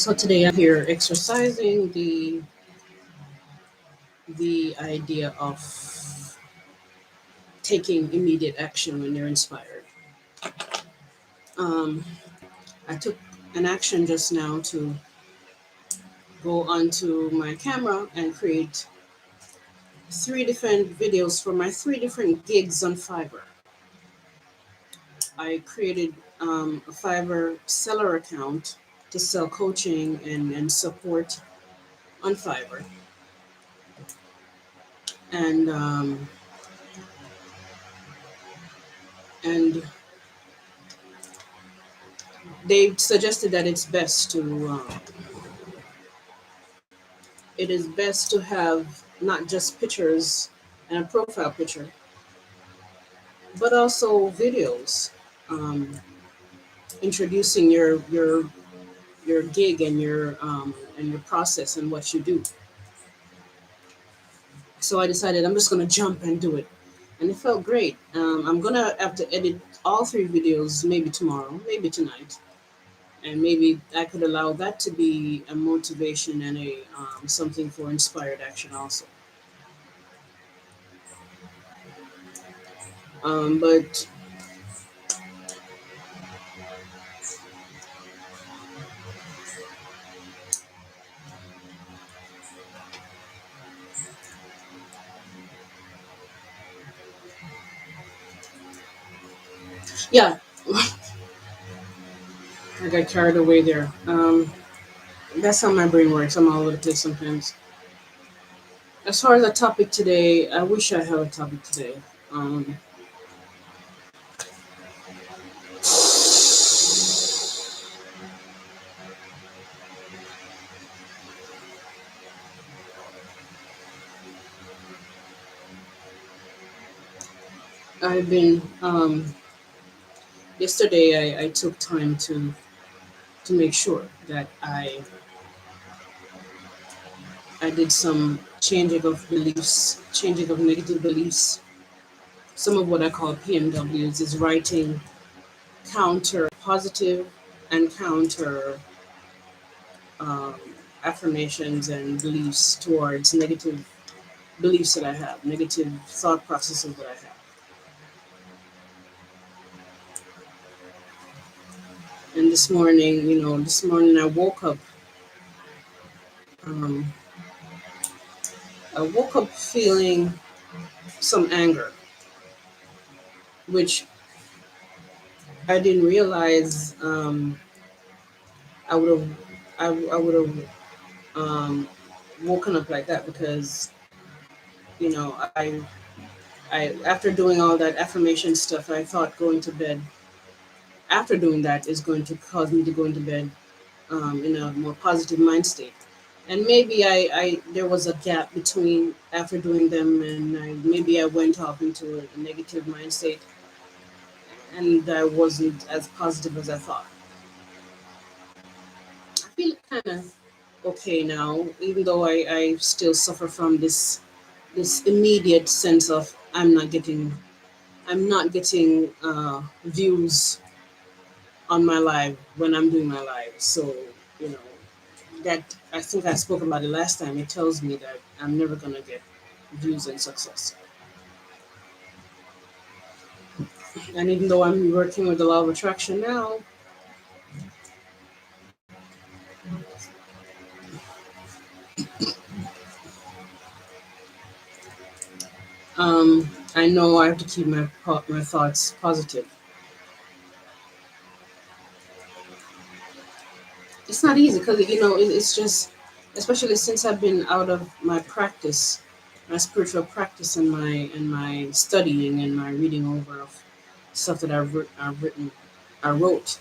So today I'm here exercising the idea of taking immediate action when you're inspired. Um, I took an action just now to go onto my camera and create three different videos for my three different gigs on Fiverr. I created a Fiverr seller account to sell coaching and support on Fiverr. And and they suggested that it is best to have not just pictures and a profile picture, but also videos um, introducing your gig and your process and what you do. So I decided I'm just gonna jump and do it, and it felt great. I'm gonna have to edit all three videos maybe tomorrow, maybe tonight, and maybe I could allow that to be a motivation and a something for inspired action also. But yeah, I got carried away there. That's how my brain works. I'm all over the place sometimes. As far as the topic today, I wish I had a topic today. Um, I've been yesterday. I took time to make sure that I did some changing of beliefs, changing of negative beliefs. Some of what I call PMWs is writing counter positive and counter um, affirmations and beliefs towards negative beliefs that I have, negative thought processes that I have. And this morning um, I woke up feeling some anger, which I didn't realize I would have, I would have woken up like that because I after doing all that affirmation stuff, I thought going to bed after doing that is going to cause me to go into bed in a more positive mind state. And maybe I there was a gap between after doing them and maybe I went off into a negative mind state and I wasn't as positive as I thought. I feel kind of okay now, even though I still suffer from this immediate sense of I'm not getting views on my live when I'm doing my live. So you know that I think I spoke about it last time. It tells me that I'm never gonna get views and success. And even though I'm working with the law of attraction now, I know I have to keep my thoughts positive. It's not easy because it's just, especially since I've been out of my practice, my spiritual practice, and my studying and my reading over of stuff that I wrote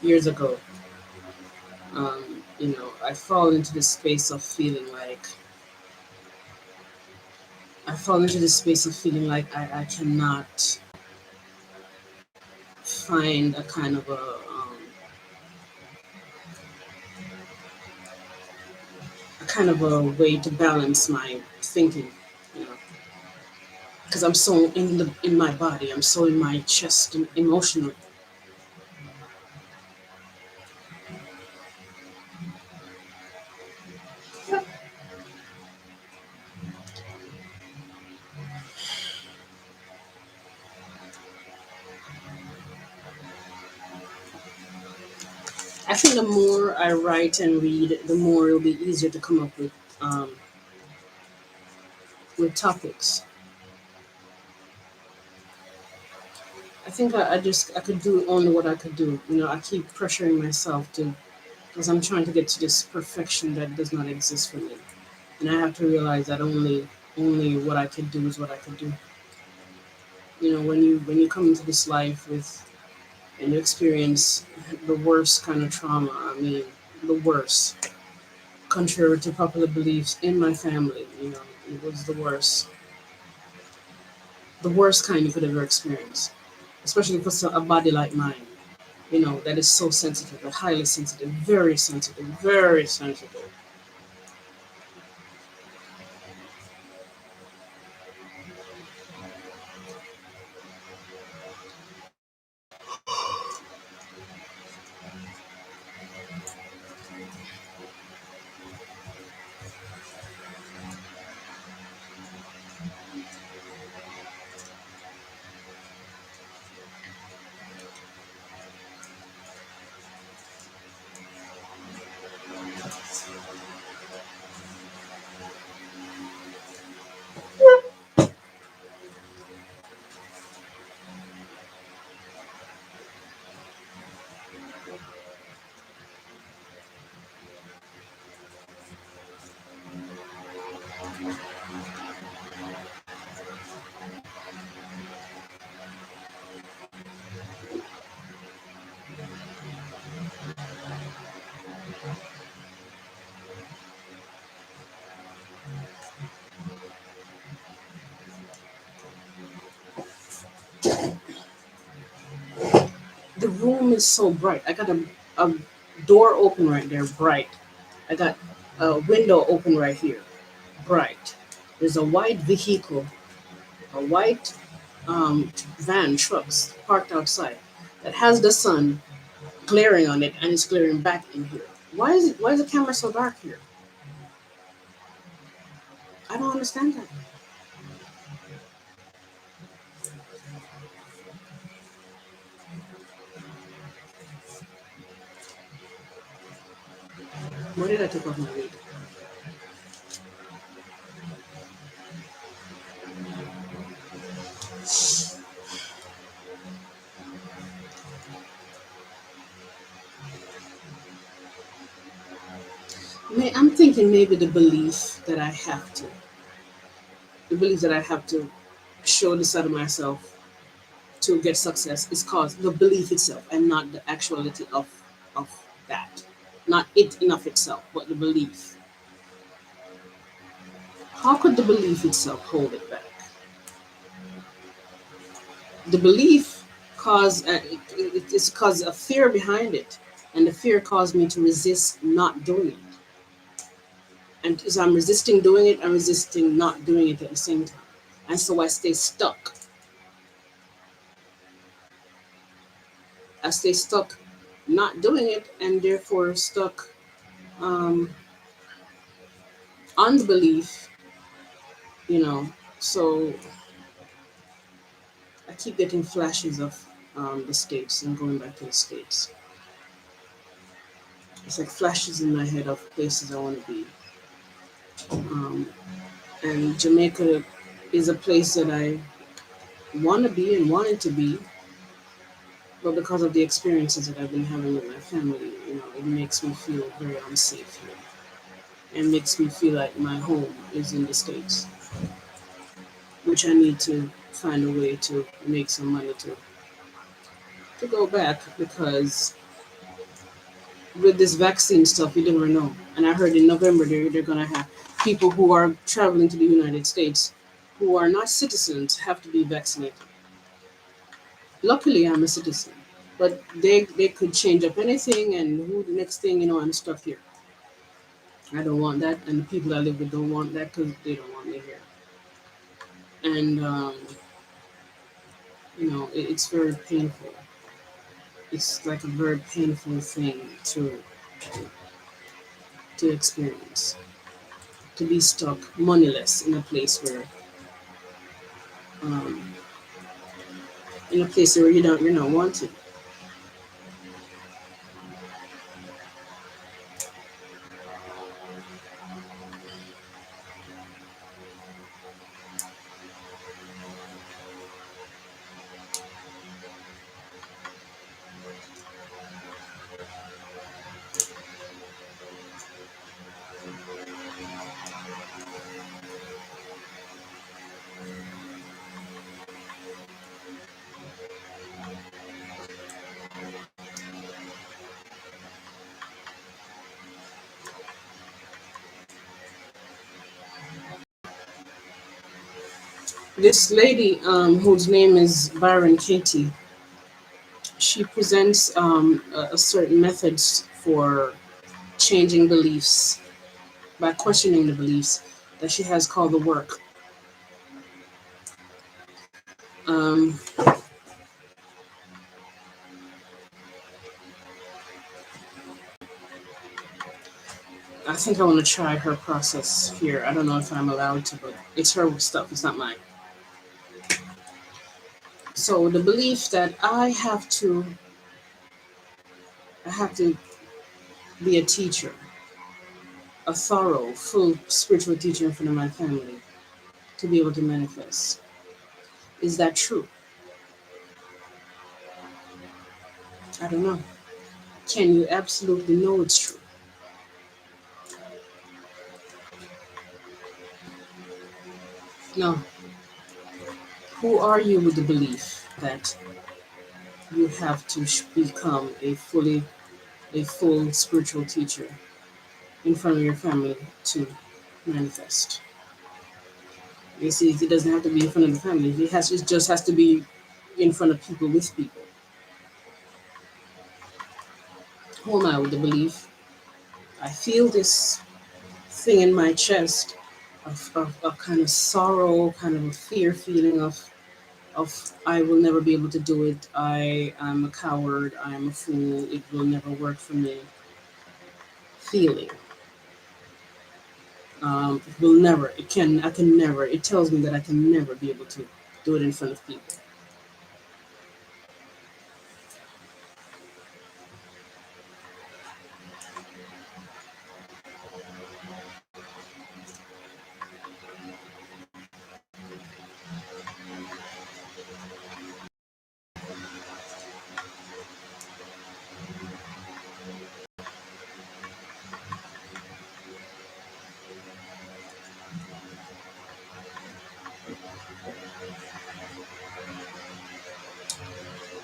years ago. I fall into this space of feeling like I cannot find a kind of a way to balance my thinking, you know, because I'm so in my body, I'm so in my chest emotionally. I think the more I write and read, the more it'll be easier to come up with topics. I think I could do only what I could do. I keep pressuring myself to because I'm trying to get to this perfection that does not exist for me, and I have to realize that only what I could do is what I could do. When you come into this life with and you experience the worst kind of trauma. I mean, the worst, contrary to popular beliefs in my family. It was the worst kind you could ever experience, especially for a body like mine. That is so sensitive, highly sensitive, very sensitive, very sensitive. The room is so bright. I got a door open right there, bright. I got a window open right here, bright. There's a white vehicle, a white van, trucks parked outside that has the sun glaring on it and it's glaring back in here. Why is the camera so dark here? I don't understand that. Why did I take off my wig? I'm thinking maybe the belief that I have to show this side of myself to get success is caused the belief itself and not the actuality of that. Not it in of itself, but the belief. How could the belief itself hold it back? The belief it's cause a fear behind it, and the fear caused me to resist not doing it. And as I'm resisting doing it, I'm resisting not doing it at the same time, and so I stay stuck. I stay stuck not doing it, and therefore stuck um, on the belief. you know so I keep getting flashes of the states and going back to the states. It's like flashes in my head of places I want to be. um, and Jamaica is a place that I want to be and wanted to be, but because of the experiences that I've been having with my family, it makes me feel very unsafe here, and makes me feel like my home is in the States, which I need to find a way to make some money to go back, because with this vaccine stuff, you never know. And I heard in November they're going to have people who are traveling to the United States who are not citizens have to be vaccinated. Luckily, I'm a citizen, but they could change up anything, and who the next thing I'm stuck here. I don't want that, and the people I live with don't want that because they don't want me here. And it's very painful. It's like a very painful thing to experience, to be stuck moneyless um, in a place where you're not wanted. This lady, whose name is Byron Katie, she presents a certain methods for changing beliefs by questioning the beliefs that she has called the work. Um, I think I want to try her process here. I don't know if I'm allowed to, but it's her stuff. It's not mine. So the belief that I have to be a teacher, a thorough, full spiritual teacher in front of my family to be able to manifest. Is that true? I don't know. Can you absolutely know it's true? No. Who are you with the belief that you have to become a full spiritual teacher in front of your family to manifest? You see, it doesn't have to be in front of the family. It just has to be in front of people with people. Who am I with the belief? I feel this thing in my chest of a kind of sorrow, kind of a fear feeling of I will never be able to do it. I am a coward. I am a fool. It will never work for me. Feeling. It will never. It can. I can never. It tells me that I can never be able to do it in front of people.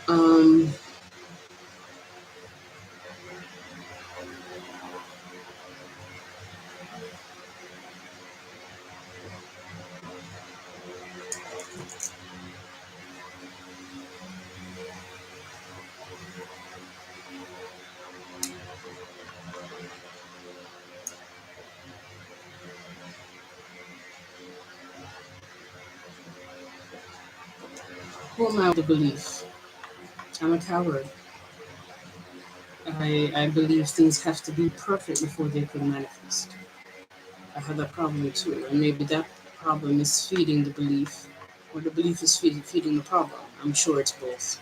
Um, who am I with the belief? I'm a coward. I believe things have to be perfect before they can manifest. I have that problem too, and maybe that problem is feeding the belief, or the belief is feeding the problem. I'm sure it's both.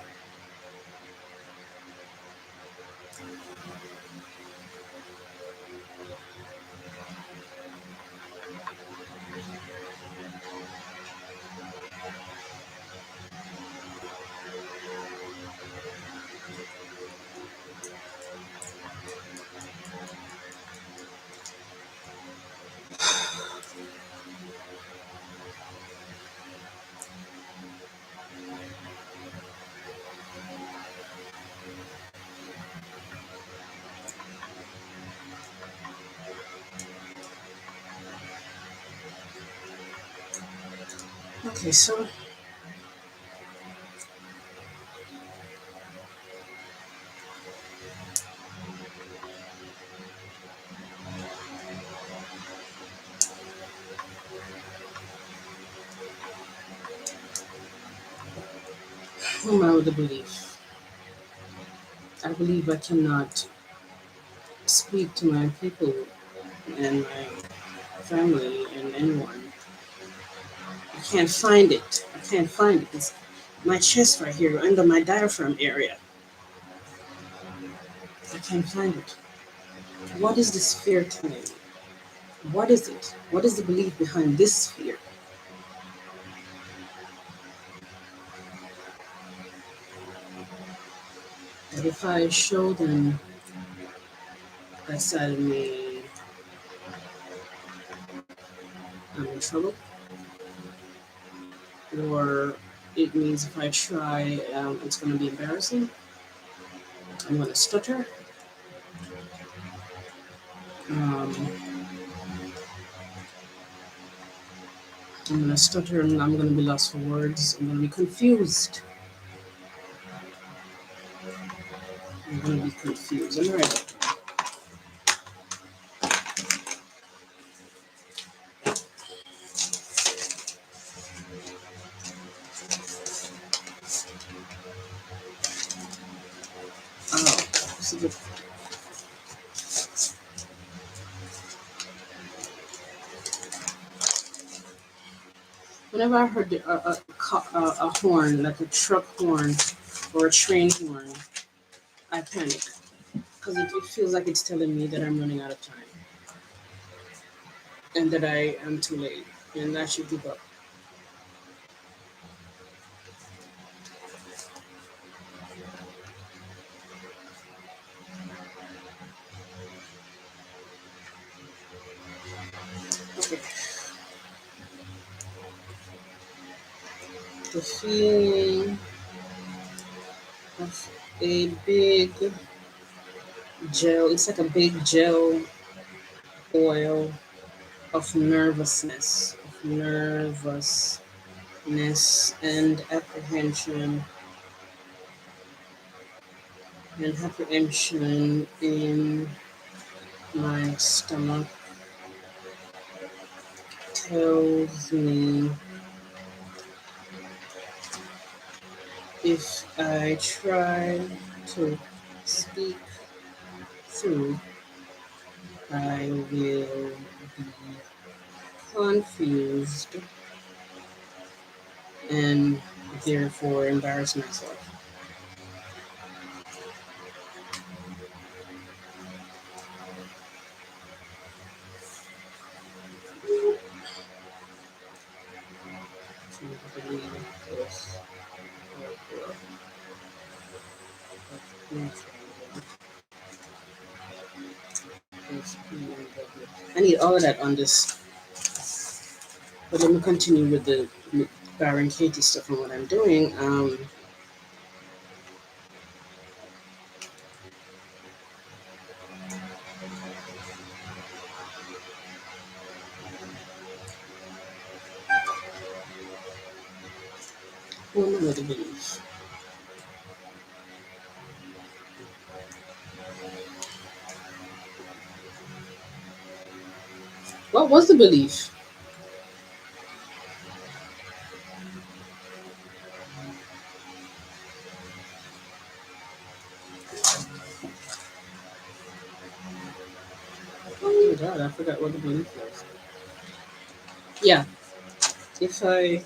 Okay, so who am I with the belief? I believe I cannot speak to my people and my family and anyone. I can't find it. I can't find it. It's my chest right here, under my diaphragm area. I can't find it. What is this fear telling me? What is it? What is the belief behind this fear? That if I show them that side of me, I'm in trouble? Or it means if I try, it's going to be embarrassing? I'm going to stutter? Um, I'm gonna stutter and I'm gonna be lost for words. I'm gonna be confused. I'm gonna be confused. I'm ready. Oh, this is a, whenever I heard a horn, like a truck horn or a train horn, I panic because it feels like it's telling me that I'm running out of time and that I am too late and I should give up. Okay. The feeling of a big gel, it's like a big gel oil of nervousness and apprehension in my stomach tells me if I try to speak through, I will be confused and therefore embarrass myself. I believe this. I need all of that on this. But let me continue with the Baron Katie stuff and what I'm doing. What am I the belief? What was the belief? Oh my god, I forgot what the belief was. Yeah, if I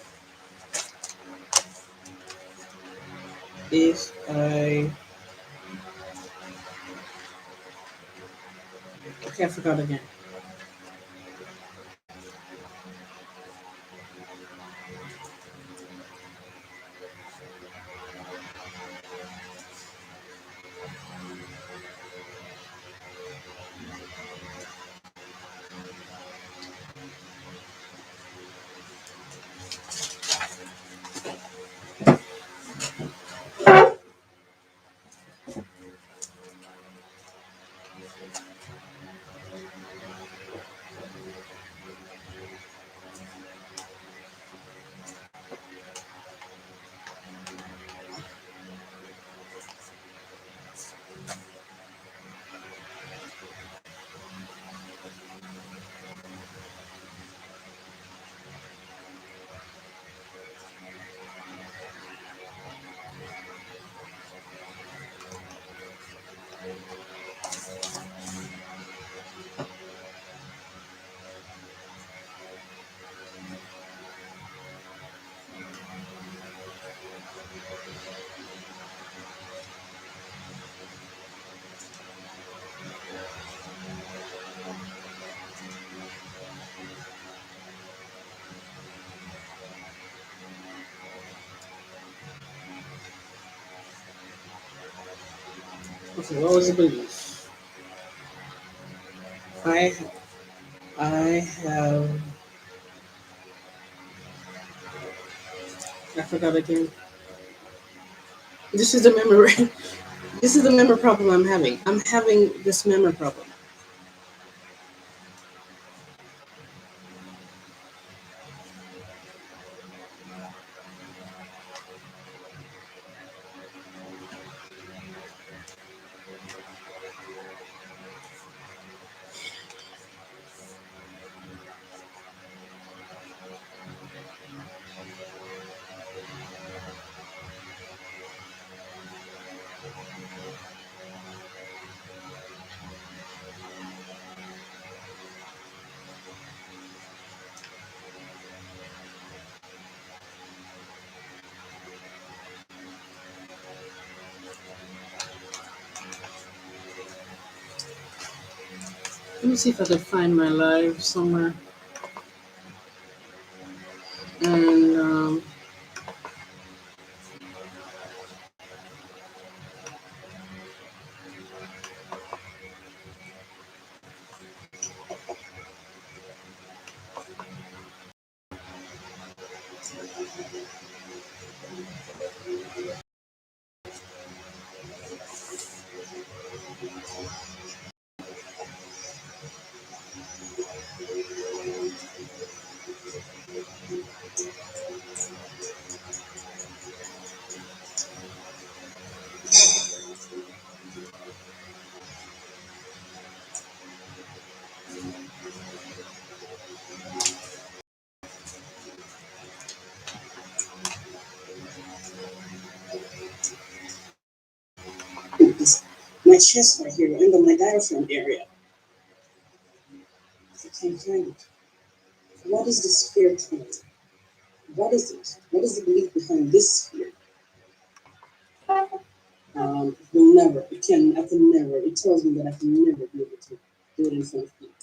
if I okay, I forgot again. Okay, what was the belief? I I have I forgot again. This is the memory. This is the memory problem I'm having. I'm having this memory problem. Let me see if I could find my live somewhere. And my chest right here, under my diaphragm area. I can't find it. What is this fear thing? What is it? What is the belief behind this fear? Will never. I can never. It tells me that I can never be able to do it in front of people.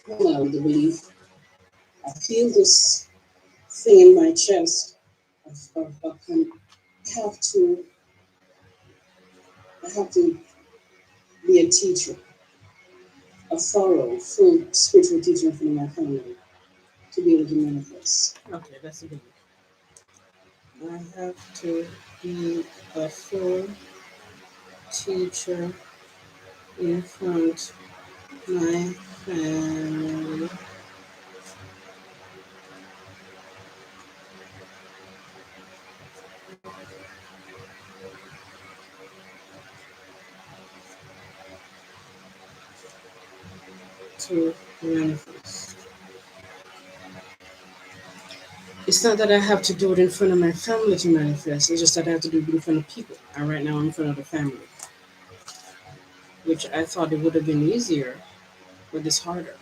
Well, the belief. I feel this thing in my chest. I have to. I have to be a teacher, a thorough, full spiritual teacher for my family to be able to manifest. Okay, that's a good one. I have to be a full teacher in front my family to manifest. It's not that I have to do it in front of my family to manifest. It's just that I have to do it in front of people. And right now I'm in front of the family, which I thought it would have been easier, but it's harder.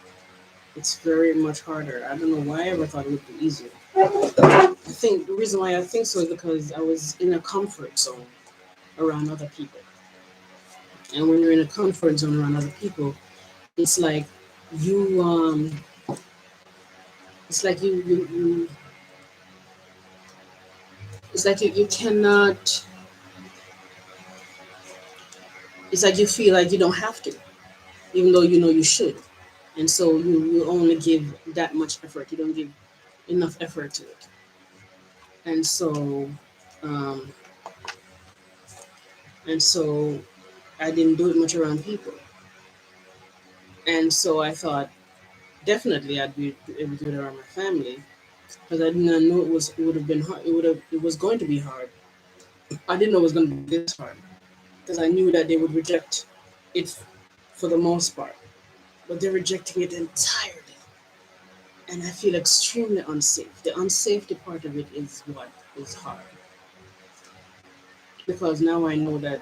It's very much harder. I don't know why I ever thought it would be easier. I think the reason why I think so is because I was in a comfort zone around other people. And when you're in a comfort zone around other people, it's like you it's like you it's like you cannot, it's like you feel like you don't have to, even though you know you should. And so you only give that much effort. You don't give enough effort to it. And so um and so I didn't do it much around people. And so I thought definitely I'd be able to do it around my family because I did not know it would have been hard. It was going to be hard. I didn't know it was going to be this hard because I knew that they would reject it for the most part, but they're rejecting it entirely, and I feel extremely unsafe. The unsafety part of it is what is hard because now I know that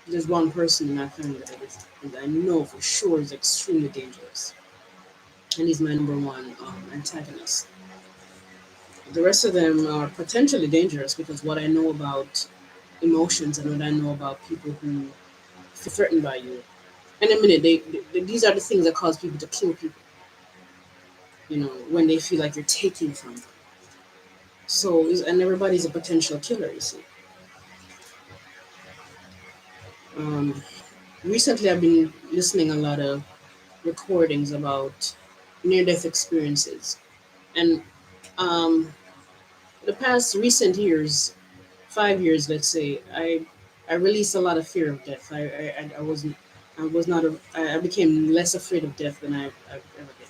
there's one person in my family that I know for sure is extremely dangerous, and he's my number one antagonist. The rest of them are potentially dangerous because what I know about emotions and what I know about people who feel threatened by you. In a minute, these are the things that cause people to kill people. You know, when they feel like you're taking from them. So, and everybody's a potential killer. You see. Um, Recently, I've been listening a lot of recordings about near-death experiences, and um, the past recent years, 5 years, let's say, I released a lot of fear of death. I wasn't, I was not a, I became less afraid of death than I've ever been.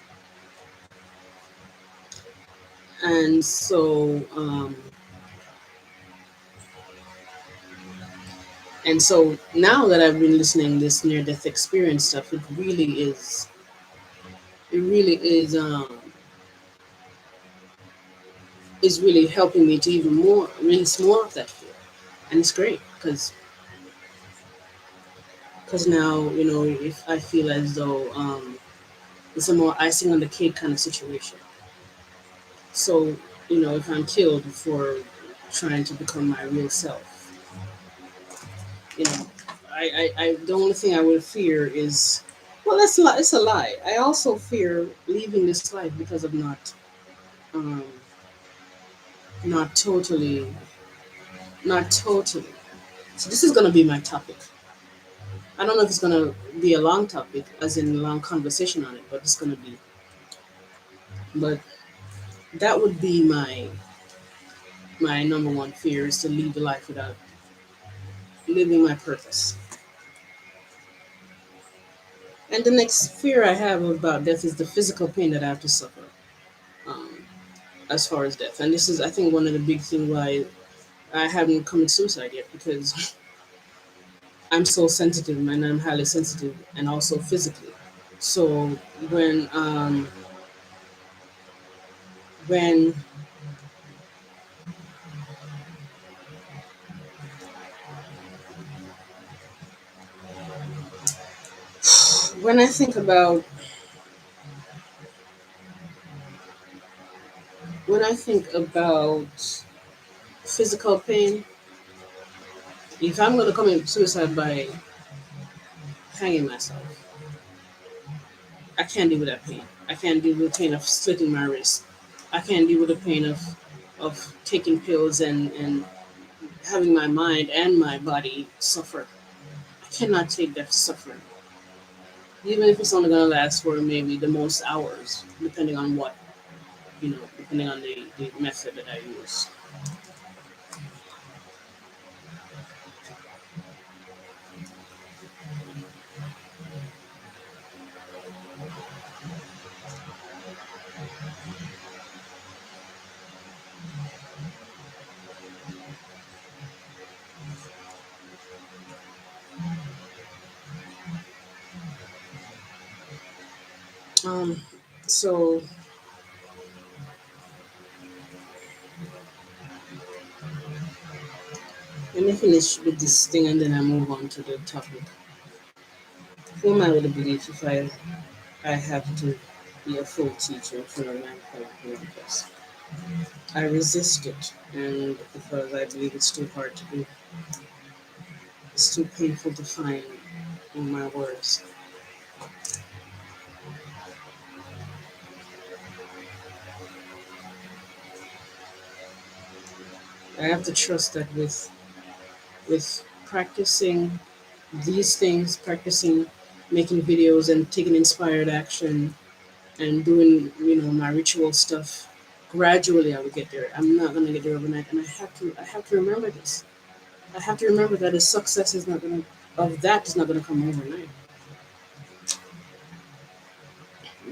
And so now that I've been listening this near death experience stuff, it really is really helping me to even more release more of that fear. And it's great because now, you know, if I feel as though it's a more icing on the cake kind of situation. So, if I'm killed for trying to become my real self, you know, the only thing I would fear is, well, it's a lie. I also fear leaving this life because of um, not totally, not totally. So this is going to be my topic. I don't know if it's going to be a long topic, as in a long conversation on it, but it's going to be. But that would be my number one fear is to leave the life without living my purpose. And the next fear I have about death is the physical pain that I have to suffer, um, as far as death. And this is, I think, one of the big things why I haven't committed suicide yet, because I'm so sensitive and I'm highly sensitive, and also physically. So when um, when when I think about when I think about physical pain, if I'm going to commit suicide by hanging myself, I can't deal with that pain. I can't deal with the pain of slitting my wrist. I can't deal with the pain of taking pills and having my mind and my body suffer. I cannot take that suffering. Even if it's only gonna last for maybe the most hours, depending on depending on the method that I use. Um so let me finish with this thing and then I move on to the topic. Who am I with the belief if I have to be a full teacher in front of 9.1 class? I resist it, and because I believe it's too hard to do, it's too painful to find in my words. I have to trust that with practicing these things, practicing making videos and taking inspired action and doing my ritual stuff, gradually I will get there. I'm not gonna get there overnight, and I have to remember this. I have to remember that the success is not gonna of that is not gonna come overnight.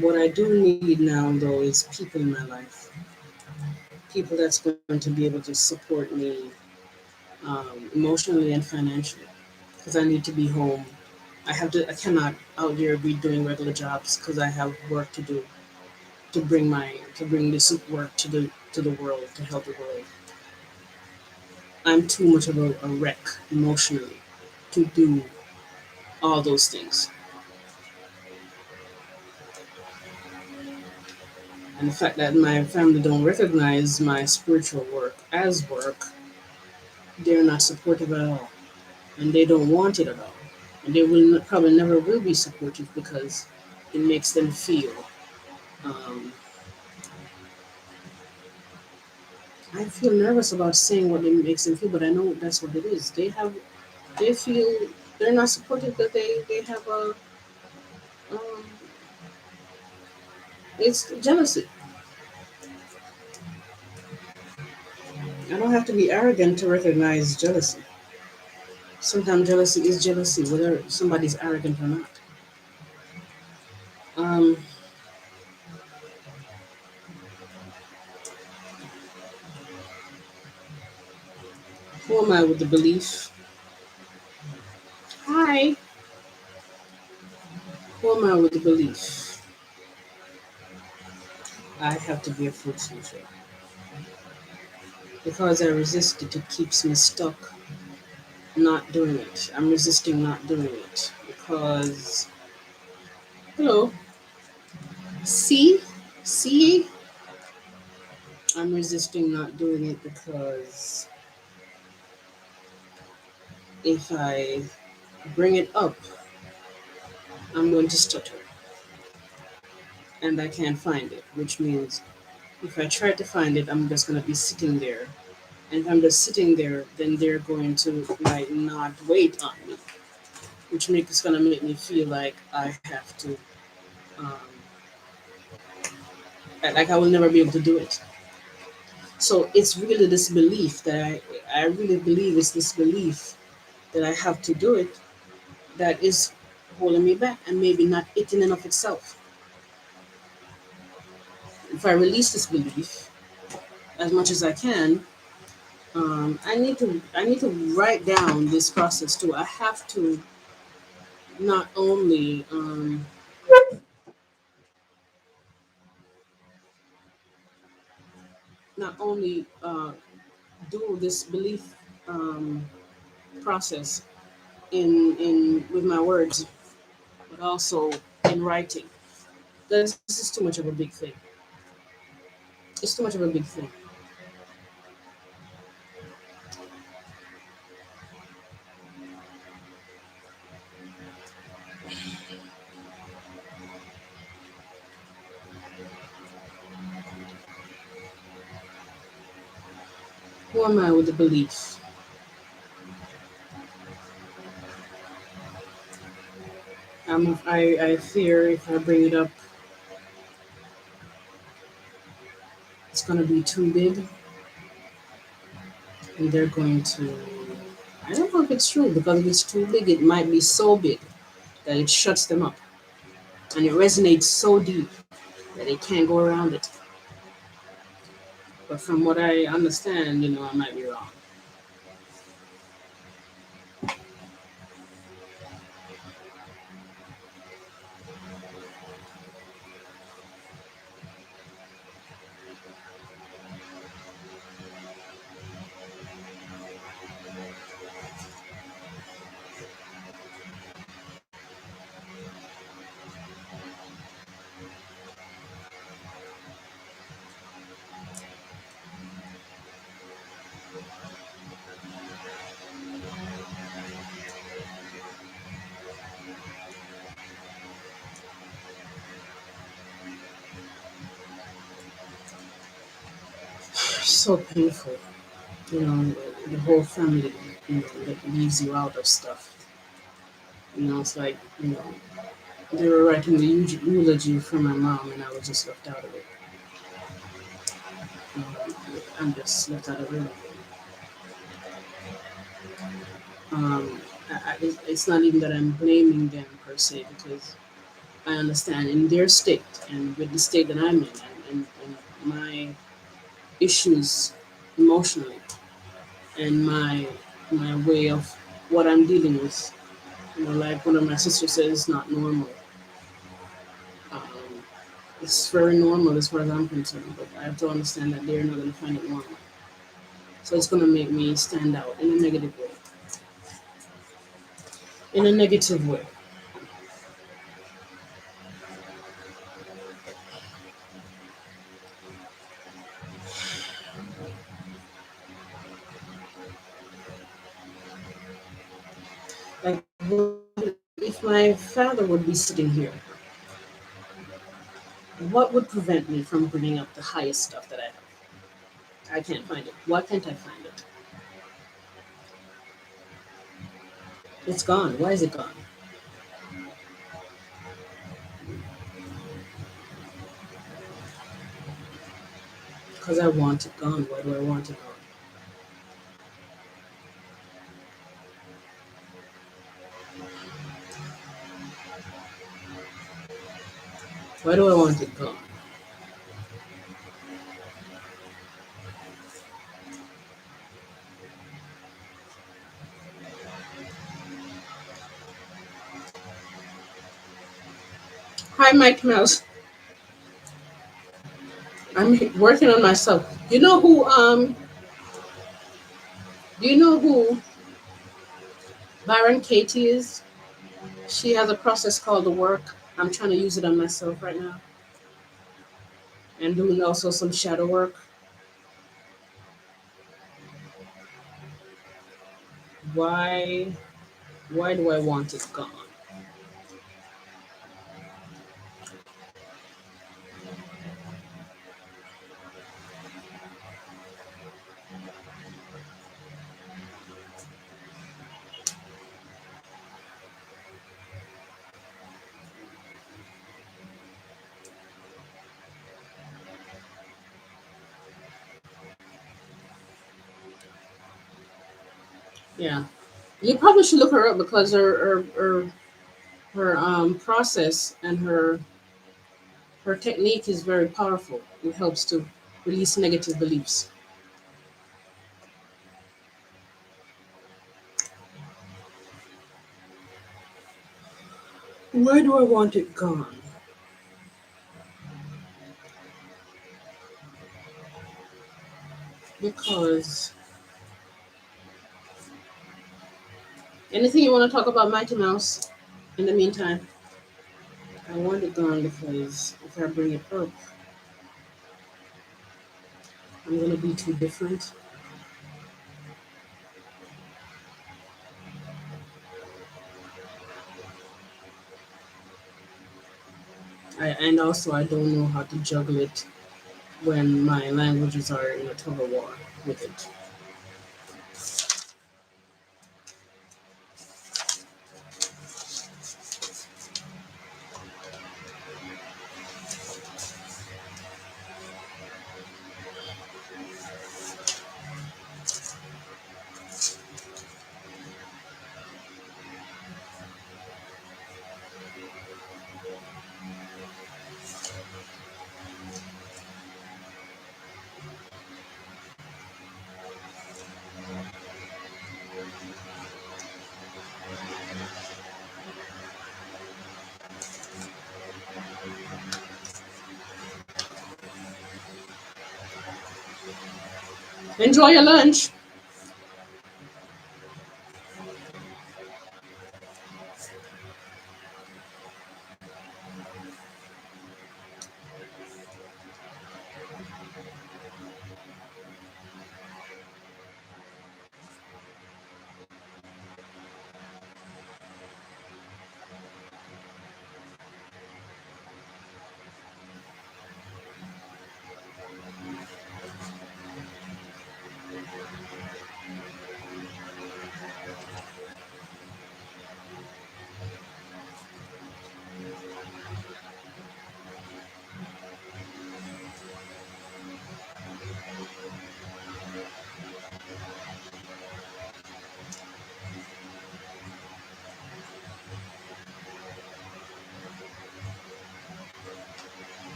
What I do need now though is people in my life, people that's going to be able to support me emotionally and financially, because I need to be home. I cannot out there be doing regular jobs because I have work to do to bring this work to the world, to help the world. I'm too much of a wreck emotionally to do all those things. And the fact that my family don't recognize my spiritual work as work, they're not supportive at all, and they don't want it at all, and they probably never will be supportive because it makes them feel. Um, I feel nervous about saying what it makes them feel, but I know that's what it is. They feel they're not supportive because they have a um, it's jealousy. I don't have to be arrogant to recognize jealousy. Sometimes jealousy is jealousy, whether somebody's arrogant or not. Um, who am I with the belief? Hi. Who am I with the belief? I have to be a fruit teacher because I resist it. It keeps me stuck, not doing it. I'm resisting not doing it because hello, see, see. I'm resisting not doing it because if I bring it up, I'm going to stutter and I can't find it, which means if I try to find it, I'm just going to be sitting there. And if I'm just sitting there, then they're going to like not wait on me, which makes it's going to make me feel like I have to, um, like I will never be able to do it. So it's really this belief that I really believe it's this belief that I have to do it that is holding me back and maybe not it in and of itself. If I release this belief as much as I can, I need to write down this process too. I have to not only not only do this belief um, process in with my words, but also in writing. This is too much of a big thing. It's too much of a big thing. Who am I with the belief? I fear if I bring it up, it's going to be too big, and they're going to. I don't know if it's true because if it's too big, it might be so big that it shuts them up, and it resonates so deep that they can't go around it. But from what I understand, I might be wrong. So painful, the whole family, that leaves you out of stuff. It's like, they were writing the eulogy for my mom, and I was just left out of it. You know, I'm just left out of everything. It's not even that I'm blaming them per se, because I understand in their state and with the state that I'm in, and my issues emotionally, and my way of what I'm dealing with. Like one of my sisters said, it's not normal. Um, it's very normal as far as I'm concerned, but I have to understand that they're not going to find it normal. So it's going to make me stand out in a negative way. In a negative way. Like, if my father would be sitting here, what would prevent me from bringing up the highest stuff that I have? I can't find it. Why can't I find it? It's gone. Why is it gone? Because I want it gone. Why do I want it gone? Why do I want it gone? Hi, Mike Mouse. I'm working on myself. Do you know who Byron Katie is? She has a process called the work. I'm trying to use it on myself right now and doing also some shadow work. Why why do I want it gone? Yeah. You probably should look her up because her process and her technique is very powerful. It helps to release negative beliefs. Why do I want it gone? Because anything you want to talk about Mighty Mouse in the meantime? I want it gone because if I bring it up, I'm gonna be too different. And also I don't know how to juggle it when my languages are in a tug of war with it. Enjoy your lunch.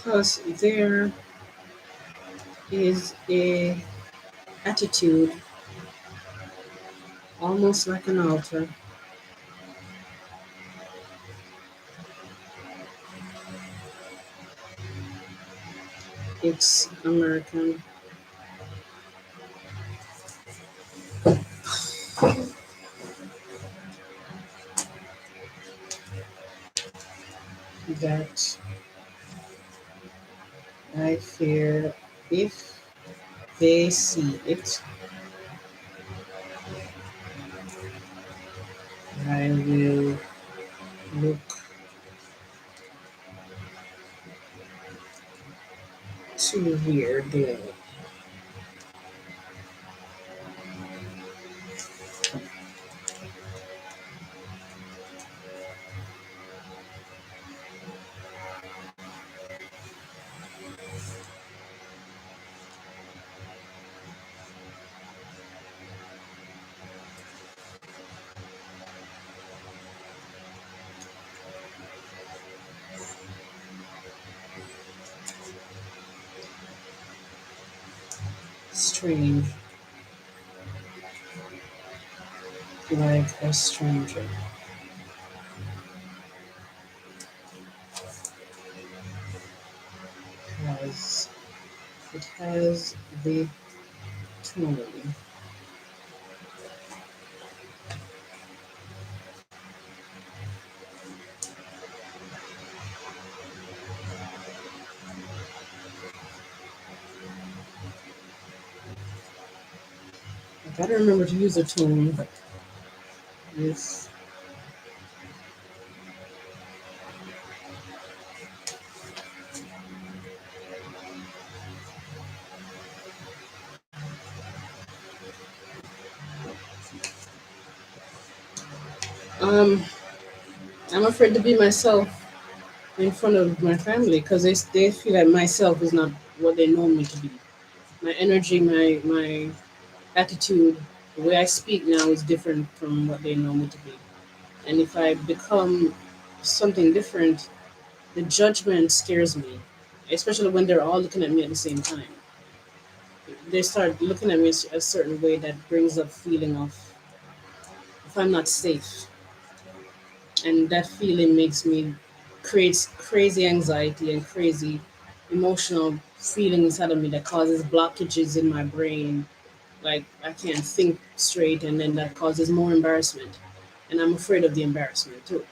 Plus there is a attitude almost like an altar. It's American. That I fear if they see it, I will look too weird. Strange, like a stranger. Has it has the tone I don't remember to use a tone, but yes. Um, I'm afraid to be myself in front of my family because they feel like myself is not what they know me to be. My energy, my attitude, the way I speak now is different from what they know me to be. And if I become something different, the judgment scares me, especially when they're all looking at me at the same time. They start looking at me a certain way that brings up feeling of if I'm not safe, and that feeling makes me creates crazy anxiety and crazy emotional feelings inside of me that causes blockages in my brain. Like I can't think straight, and then that causes more embarrassment, and I'm afraid of the embarrassment too.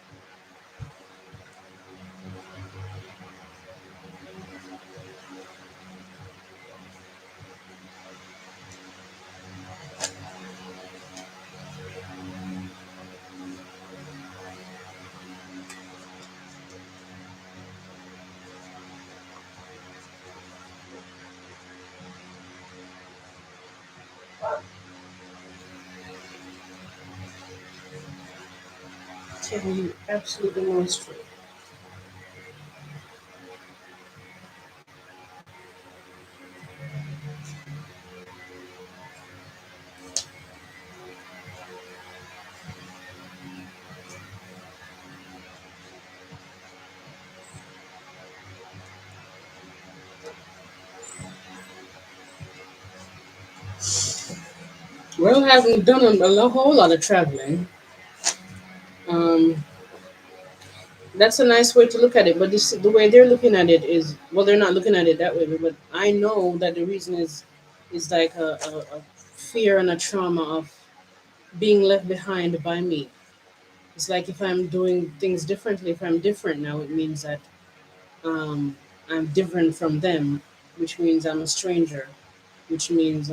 Tell you absolutely most true. Well, having done whole lot of traveling, um, that's a nice way to look at it. But the way they're looking at it is, well, they're not looking at it that way. But I know that the reason is like a fear and a trauma of being left behind by me. It's like if I'm doing things differently, if I'm different now, it means that um, I'm different from them, which means I'm a stranger, which means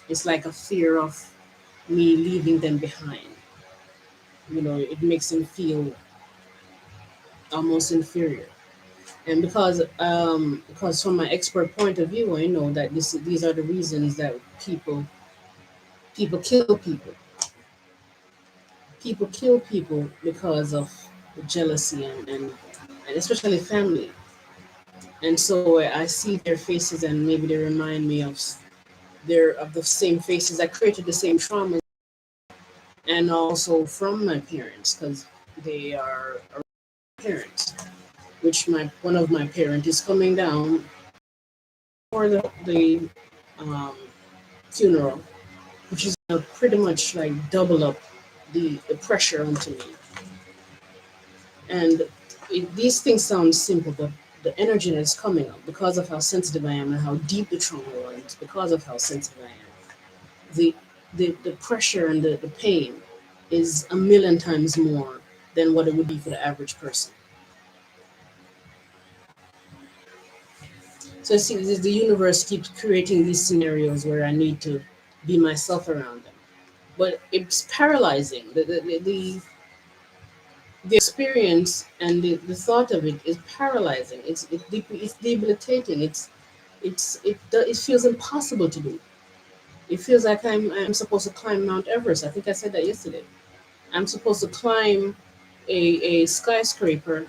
it's like a fear of me leaving them behind. It makes them feel almost inferior. And because from my expert point of view, I know that these are the reasons that people kill people. People kill people because of jealousy and especially family. And so I see their faces, and maybe they remind me of the same faces that created the same trauma, and also from my parents because they are parents. Which my one of my parents is coming down for the um, funeral, which is gonna pretty much like double up the pressure onto me. And these things sound simple, but the energy that's coming up because of how sensitive I am and how deep the trauma runs, because of how sensitive I am, the the pressure and the pain is a million times more than what it would be for the average person. So see, the universe keeps creating these scenarios where I need to be myself around them, but it's paralyzing. The experience and the thought of it is paralyzing. It's debilitating. It feels impossible to do. It feels like I'm supposed to climb Mount Everest. I think I said that yesterday. I'm supposed to climb a skyscraper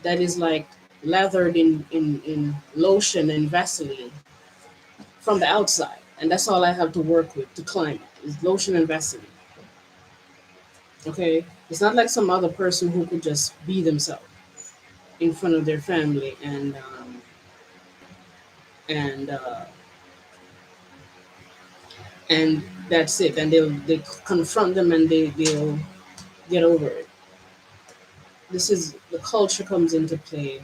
that is like lathered in lotion and Vaseline from the outside, and that's all I have to work with to climb it is lotion and Vaseline. Okay, it's not like some other person who could just be themselves in front of their family and and that's it, and they confront them and they'll get over it. This is the culture comes into play.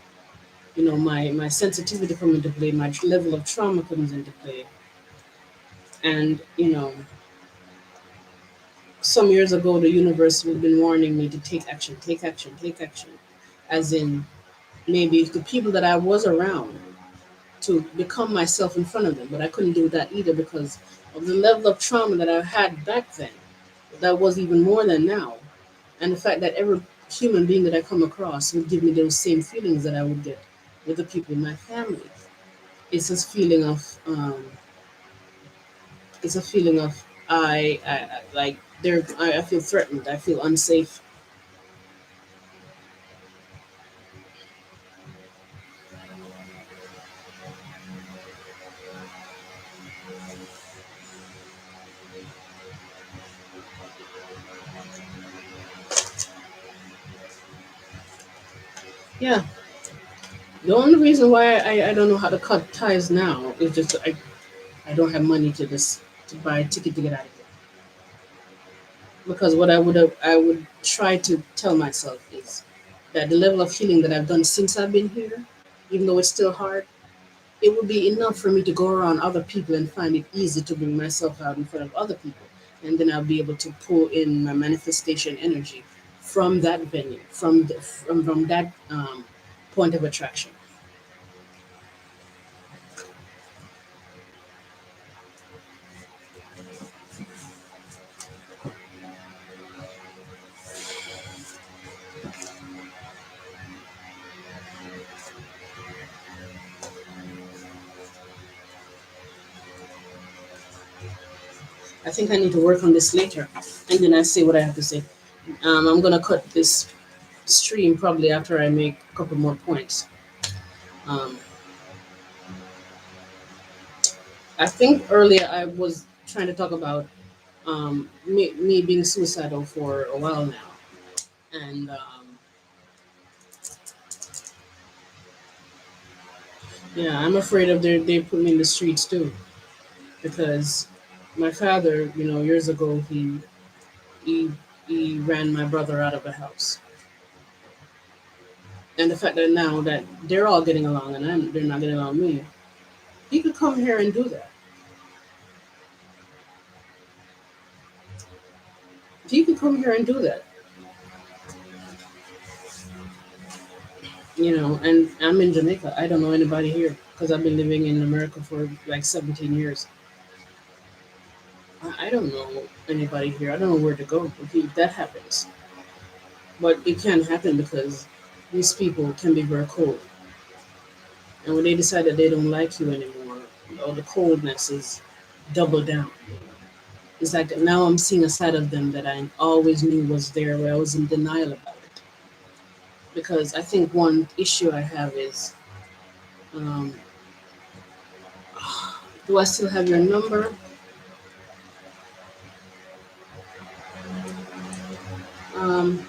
My sensitivity comes into play. My level of trauma comes into play, and some years ago the universe had been warning me to take action, take action, take action, as in maybe the people that I was around to become myself in front of them, but I couldn't do that either because of the level of trauma that I had back then, that was even more than now, and the fact that every human being that I come across would give me those same feelings that I would get with the people in my family. It's this feeling of it's a feeling of like I feel threatened. I feel unsafe. Yeah. The only reason why I don't know how to cut ties now is just I don't have money to this to buy a ticket to get out of here. Because what I would try to tell myself is that the level of healing that I've done since I've been here, even though it's still hard, it would be enough for me to go around other people and find it easy to bring myself out in front of other people. And then I'll be able to pull in my manifestation energy from that venue, from that point of attraction. I think I need to work on this later, and then I say what I have to say. I'm gonna cut this stream probably after I make a couple more points. Um, I think earlier I was trying to talk about me being suicidal for a while now, and yeah, I'm afraid of they put me in the streets too because my father, years ago he he ran my brother out of the house, and the fact that now that they're all getting along and they're not getting along with me, he could come here and do that. He could come here and do that, And I'm in Jamaica. I don't know anybody here because I've been living in America for like 17 years. I don't know anybody here. I don't know where to go if that happens. But it can happen because these people can be very cold. And when they decide that they don't like you anymore, the coldness is double down. It's like now I'm seeing a side of them that I always knew was there, where I was in denial about it. Because I think one issue I have is, um, do I still have your number? Um,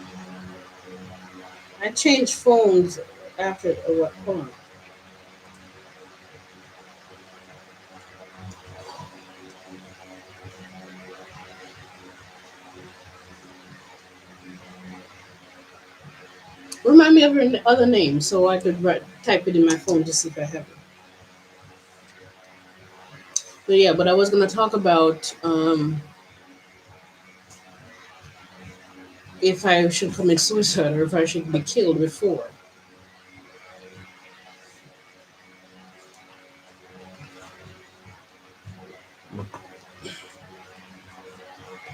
I changed phones after what? Hold on. Remind me of your other name so I could type it in my phone to see if I have it. But yeah, but I was gonna talk about if I should commit suicide or if I should be killed before.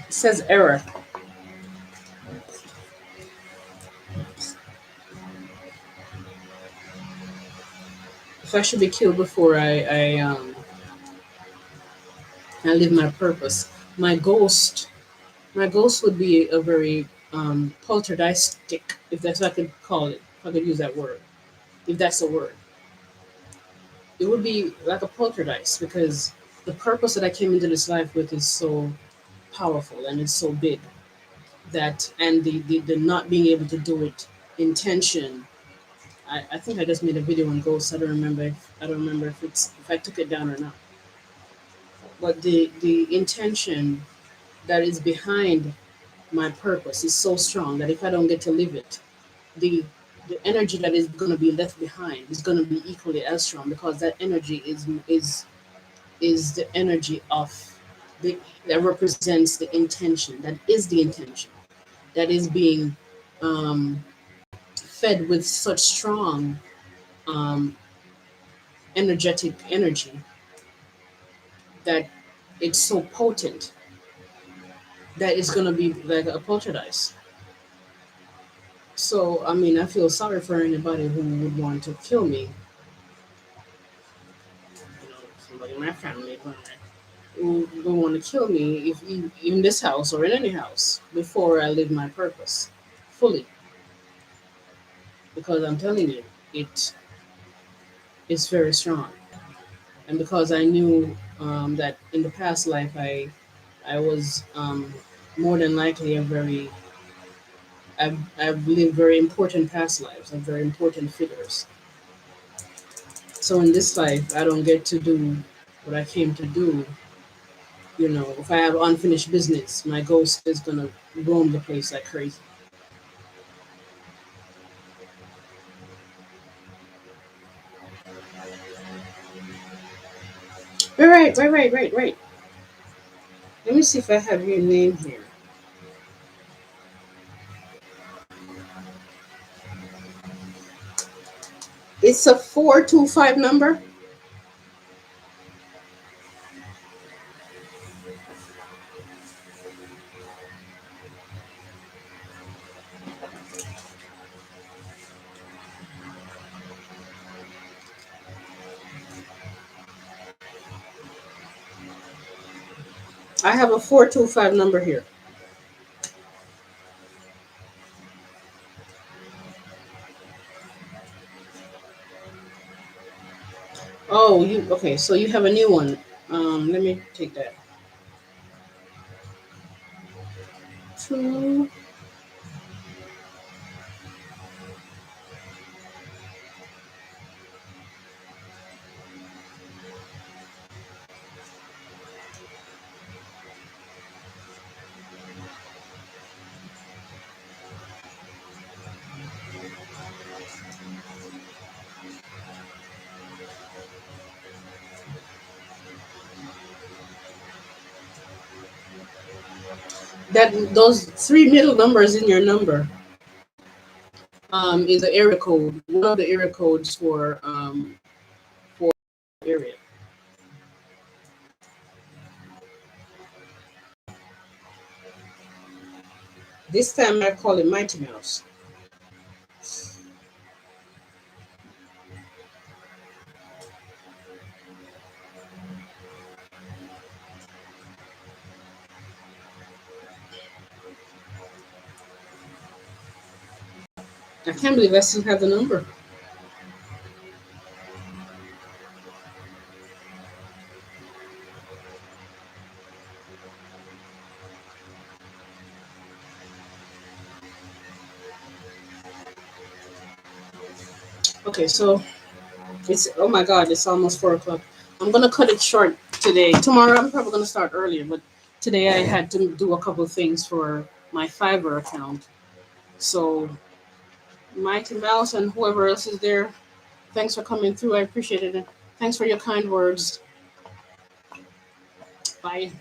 It says error. If I should be killed before I live my purpose. My ghost, my ghost would be a very poltergeistic, if that's what I could call it. If I could use that word, if that's a word, it would be like a poltergeist because the purpose that I came into this life with is so powerful and it's so big that and the not being able to do it intention. I think I just made a video on ghosts. I don't remember if I took it down or not. But the intention that is behind my purpose is so strong that if I don't get to live it, the the energy that is going to be left behind is going to be equally as strong because that energy is the energy of the that represents the intention. That is the intention that is being um, fed with such strong um, energetic energy that it's so potent that it's gonna be like a poltergeist. So I mean, I feel sorry for anybody who would want to kill me. Somebody in my family who would want to kill me if in this house or in any house before I live my purpose fully. Because I'm telling you, it is very strong. And because I knew that in the past life I was more than likely I've lived very important past lives and very important figures. So in this life, I don't get to do what I came to do. If I have unfinished business, my ghost is gonna roam the place like crazy. Right. Let me see if I have your name here. It's a 425 number. I have a 425 number here. Oh, you okay? So you have a new one. Let me take that. Two. That those three middle numbers in your number is the area code. One of the area codes for area. This time I call it Mighty Mouse. I can't believe I still have the number. Okay, so it's oh my god, it's almost 4 o'clock. I'm gonna cut it short today. Tomorrow I'm probably gonna start earlier, but today I had to do a couple of things for my Fiverr account. So Mighty Mouse and whoever else is there, thanks for coming through. I appreciate it. And thanks for your kind words. Bye.